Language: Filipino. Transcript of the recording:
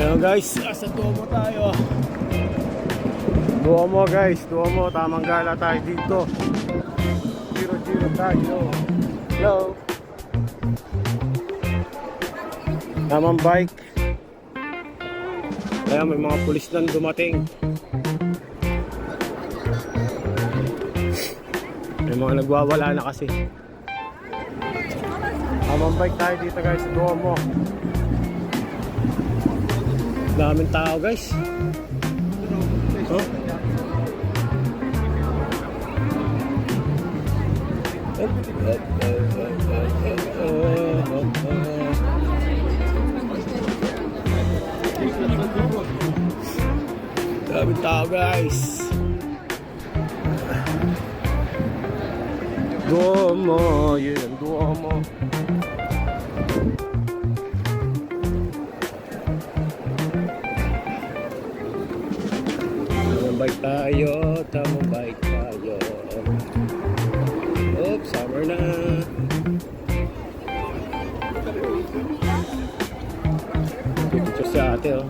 Ayan guys, sa Duomo tayo. Duomo guys, Duomo, tamang gala tayo dito. Giro tayo. Hello. Tamang bike. Ayan, may mga pulis na dumating. May mga nagwawala na kasi. Tamang bike tayo dito guys sa Duomo. Daming tao guys. Huh? Daming tao guys. Duomo, yun, Duomo. Bike tayo, tamang bike tayo. Oops, summer na. Dito sa ate oh.